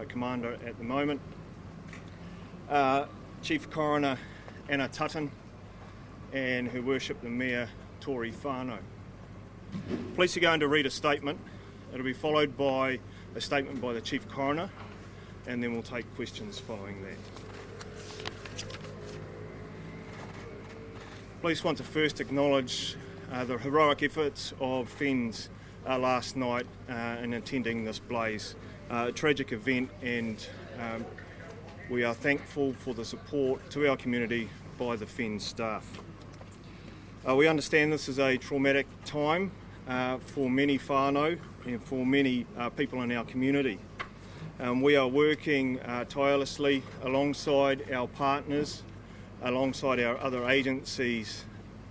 Commander at the moment, Chief Coroner Anna Tutton, and Her Worship the Mayor Tori Whānau. Police are going to read a statement. It'll be followed by a statement by the Chief Coroner, and then we'll take questions following that. Police want to first acknowledge the heroic efforts of FENZ last night in attending this blaze. A tragic event, and we are thankful for the support to our community by the FENZ staff. We understand this is a traumatic time for many whānau and for many people in our community. We are working tirelessly alongside our partners, alongside our other agencies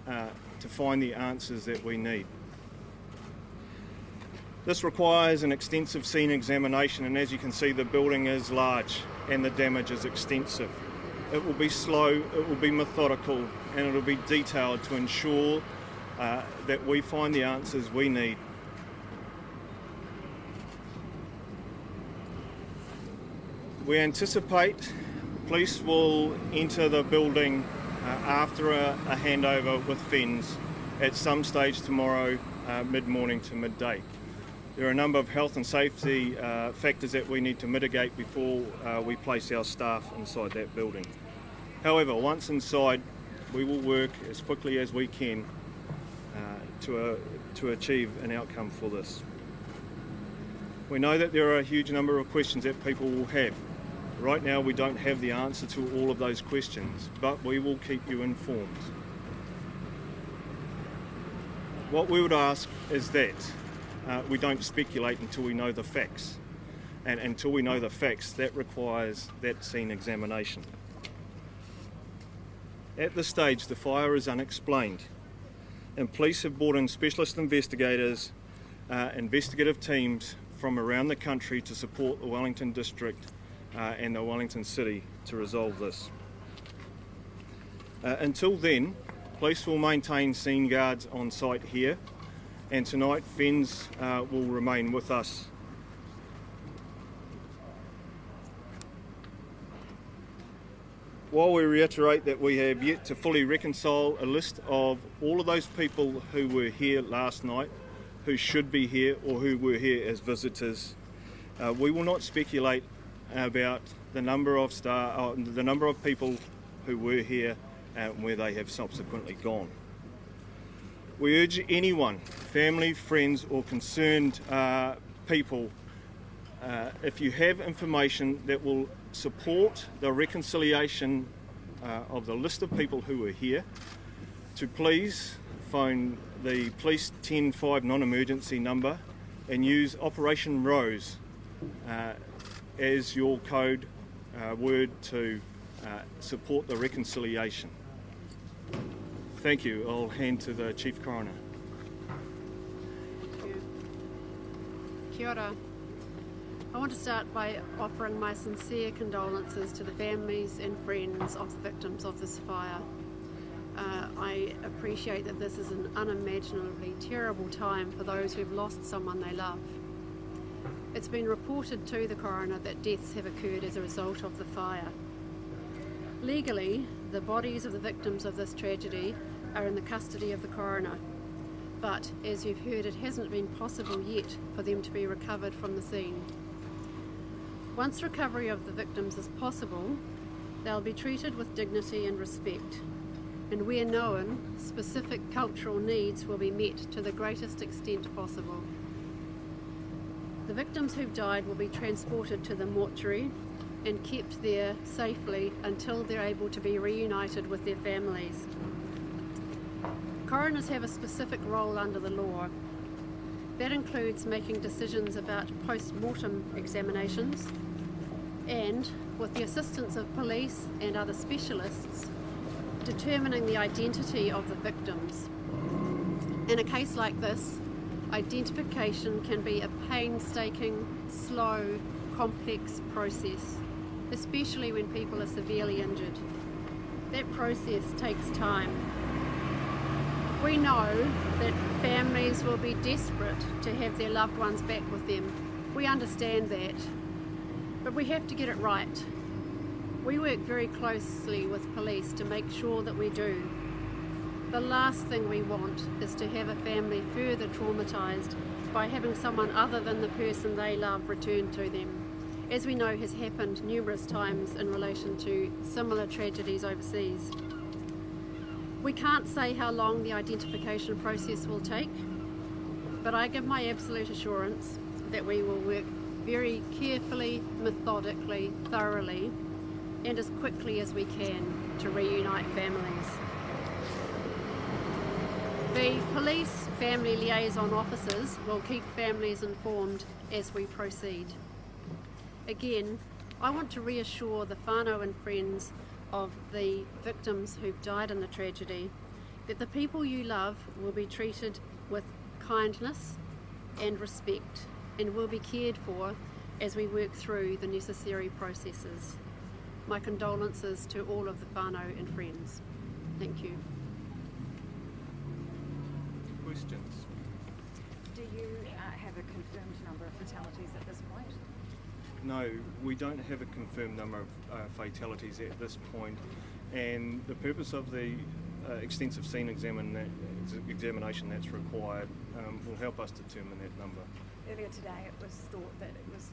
to find the answers that we need. This requires an extensive scene examination, and as you can see, the building is large and the damage is extensive. It will be slow, it will be methodical, and it will be detailed to ensure that we find the answers we need. We anticipate police will enter the building after a handover with FENZ at some stage tomorrow, mid-morning to midday. There are a number of health and safety factors that we need to mitigate before we place our staff inside that building. However, once inside, we will work as quickly as we can to achieve an outcome for this. We know that there are a huge number of questions that people will have. Right now, we don't have the answer to all of those questions, but we will keep you informed. What we would ask is that we don't speculate until we know the facts. And until we know the facts, that requires that scene examination. At this stage, the fire is unexplained, and police have brought in specialist investigators, investigative teams from around the country to support the Wellington District and the Wellington City to resolve this. Until then, police will maintain scene guards on site here, and tonight FENZ will remain with us. While we reiterate that we have yet to fully reconcile a list of all of those people who were here last night, who should be here or who were here as visitors, we will not speculate about the number of people who were here and where they have subsequently gone. We urge anyone, family, friends or concerned people, if you have information that will support the reconciliation of the list of people who were here, to please phone the Police 105 non-emergency number and use Operation Rose as your code word to support the reconciliation. Thank you. I'll hand to the Chief Coroner. Thank you. Kia ora. I want to start by offering my sincere condolences to the families and friends of the victims of this fire. I appreciate that this is an unimaginably terrible time for those who've lost someone they love. It's been reported to the coroner that deaths have occurred as a result of the fire. Legally, the bodies of the victims of this tragedy are in the custody of the coroner, but as you've heard, it hasn't been possible yet for them to be recovered from the scene. Once recovery of the victims is possible, they'll be treated with dignity and respect, and where known, specific cultural needs will be met to the greatest extent possible. The victims who've died will be transported to the mortuary and kept there safely until they're able to be reunited with their families. Coroners have a specific role under the law. That includes making decisions about post-mortem examinations and, with the assistance of police and other specialists, determining the identity of the victims. In a case like this, identification can be a painstaking, slow, complex process, especially when people are severely injured. That process takes time. We know that families will be desperate to have their loved ones back with them. We understand that. But we have to get it right. We work very closely with police to make sure that we do. The last thing we want is to have a family further traumatised by having someone other than the person they love returned to them, as we know has happened numerous times in relation to similar tragedies overseas. We can't say how long the identification process will take, but I give my absolute assurance that we will work very carefully, methodically, thoroughly, and as quickly as we can to reunite families. The police family liaison officers will keep families informed as we proceed. Again, I want to reassure the whānau and friends of the victims who've died in the tragedy that the people you love will be treated with kindness and respect and will be cared for as we work through the necessary processes. My condolences to all of the whānau and friends. Thank you. Questions? Do you have a confirmed number of fatalities at this point? No, we don't have a confirmed number of fatalities at this point, and the purpose of the extensive scene examination that's required will help us determine that number. Earlier today it was thought that it was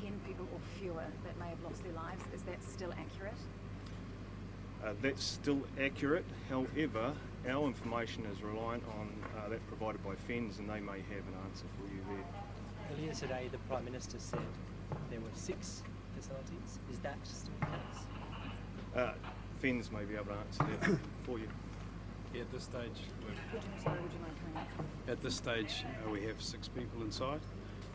10 people or fewer that may have lost their lives. Is that still accurate? That's still accurate, however, our information is reliant on that provided by FENZ, and they may have an answer for you there. Earlier today, the Prime Minister said there were 6 facilities. Is that still the case? FENZ may be able to answer that for you. Yeah, at this stage, Would you mind coming up? at this stage we have 6 people inside.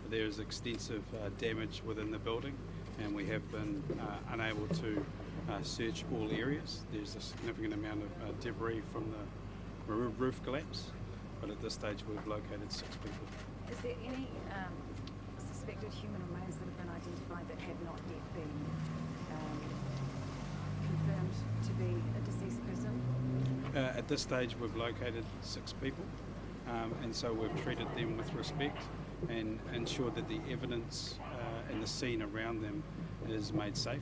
There is extensive damage within the building, and we have been unable to search all areas. There's a significant amount of debris from the roof collapse, but at this stage we've located 6 people. Is there any suspected human remains that have been identified that have not yet been confirmed to be a deceased person? At this stage we've located 6 people, and so we've treated them with respect and ensured that the evidence and the scene around them is made safe.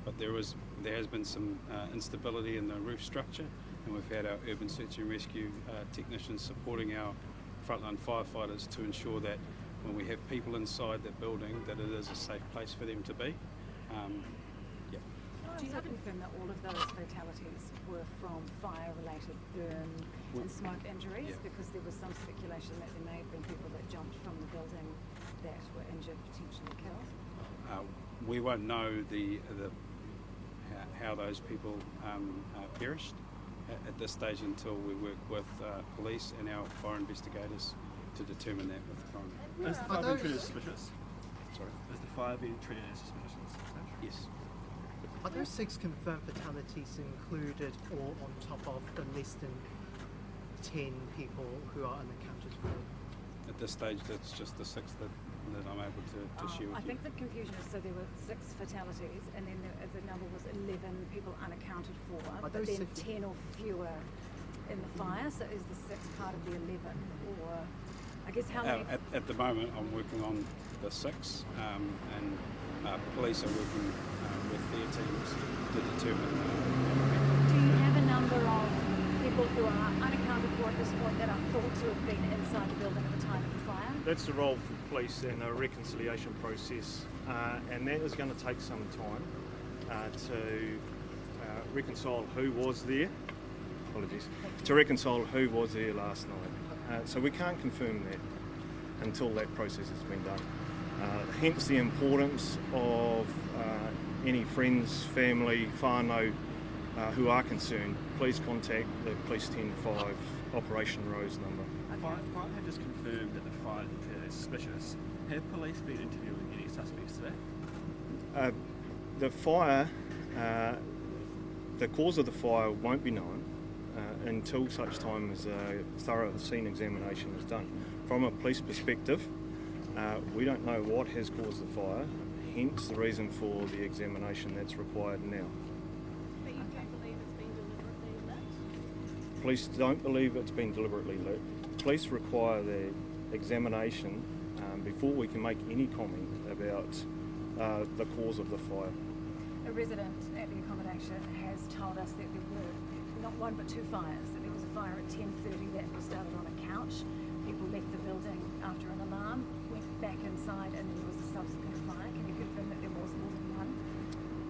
But there has been some instability in the roof structure, and we've had our urban search and rescue technicians supporting our frontline firefighters to ensure that when we have people inside that building that it is a safe place for them to be. Do you confirm that all of those fatalities were from fire-related burn and smoke injuries? Yeah. Because there was some speculation that there may have been people that jumped from the building that were injured, potentially killed. We won't know how those people perished at this stage until we work with police and our fire investigators to determine that with the coroner. Is the fire being treated as suspicious? Sorry? Is the fire being treated as suspicious? Yes. Are those 6 confirmed fatalities included or on top of the less than 10 people who are unaccounted for? At this stage, that's just the 6 that I'm able to share with I you. think the confusion is, so there were 6 fatalities, and then the number was 11 people unaccounted for, Are but those then 6 10 or fewer in the fire. So is the 6 part of the 11, or I guess how many? At the moment, I'm working on the 6, and police are working with their teams to determine. Do you have a number of people who are unaccounted for at this point that are thought to have been inside the building at the time of the fire? That's the role for police and a reconciliation process, and that is going to take some time to reconcile who was there. Apologies. To reconcile who was there last night. So we can't confirm that until that process has been done. Hence the importance of any friends, family, whānau who are concerned. Please contact the Police 10-5 Operation Rose number. Fire have just confirmed that the fire is treated as suspicious. Have police been interviewing any suspects today? The fire, the cause of the fire won't be known until such time as a thorough scene examination is done. From a police perspective, we don't know what has caused the fire, hence the reason for the examination that's required now. But you don't believe it's been deliberately lit? Police don't believe it's been deliberately lit. Police require the examination before we can make any comment about the cause of the fire. A resident at the accommodation has told us that there were not one but two fires. That there was a fire at 10:30 that started on a couch. People left the building after an alarm, went back inside, and then there was a subsequent fire. Can you confirm that there was more than one?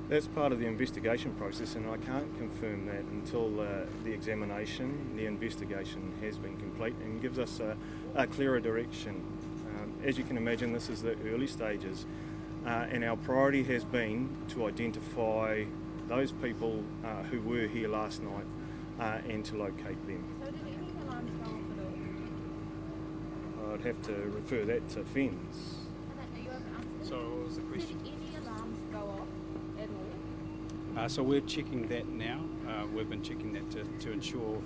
That's part of the investigation process, and I can't confirm that until the examination, the investigation has been complete and gives us a clearer direction. As you can imagine, this is the early stages, and our priority has been to identify those people who were here last night and to locate them. So did any alarms go off at all? I'd have to refer that to FENS. Are you able to answer this? So what was the question? Did any alarms go off at all? So we're checking that now. We've been checking that to ensure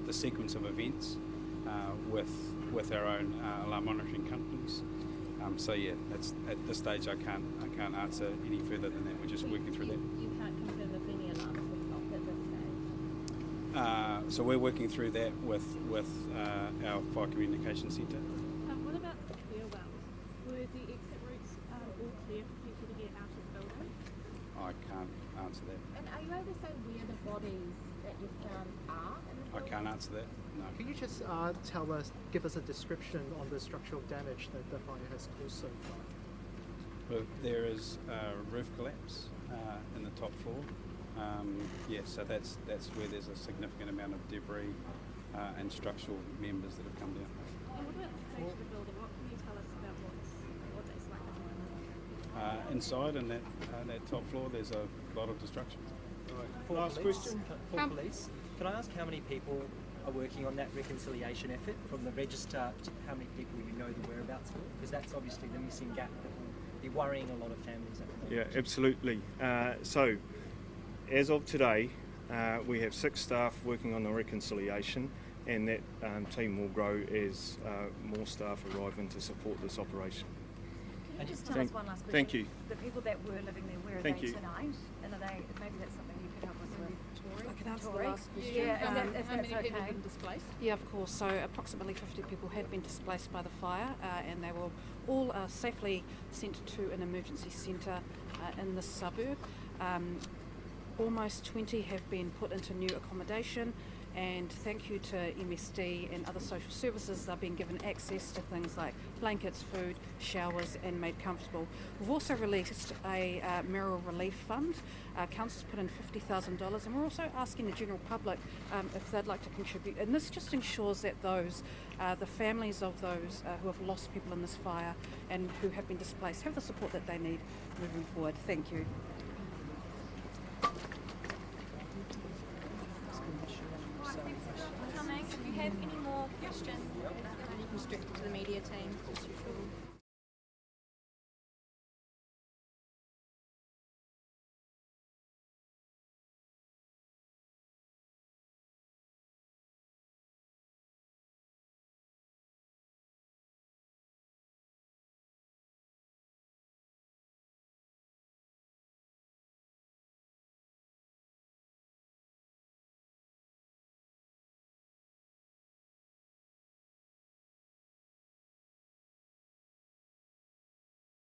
the sequence of events with our own alarm monitoring companies. So yeah, that's at this stage I can't answer any further than that. We're just working through that. You can't confirm if any alarms went off at this stage? So we're working through that with our fire communication centre. What about the stairwells? Were the exit routes all clear for people to get out of the building? I can't answer that. And are you able to say where the bodies that you found are? I can't answer that. No. Can you just give us a description on the structural damage that the fire has caused so far? Well, there is a roof collapse in the top floor. So that's where there's a significant amount of debris and structural members that have come down. And what about the stage of the building? What can you tell us about what that's like at the moment? Inside in that top floor, there's a lot of destruction. Last question. For police, can I ask how many people are working on that reconciliation effort from the register to how many people you know the whereabouts for? Because that's obviously the missing gap that will be worrying a lot of families at the moment. Yeah, absolutely. So, as of today, we have 6 staff working on the reconciliation, and that team will grow as more staff arrive in to support this operation. Can you just tell Thank- us one last question? thank you. The people that were living there, where are Thank they you. tonight? And are they, maybe that's something you could help us with. I can answer the Tori? last question. Yeah, if How that's many people okay. have been displaced? Yeah, of course. So approximately 50 people had been displaced by the fire, and they were all safely sent to an emergency centre in this suburb. Almost 20 have been put into new accommodation, and thank you to MSD and other social services, they're being given access to things like blankets, food, showers, and made comfortable. We've also released a Mayoral Relief Fund. Council's put in $50,000, and we're also asking the general public if they'd like to contribute. And this just ensures that those, the families of those who have lost people in this fire and who have been displaced have the support that they need moving forward. Thank you. Coming. Do you have any more questions? Restricted to the media team, as usual.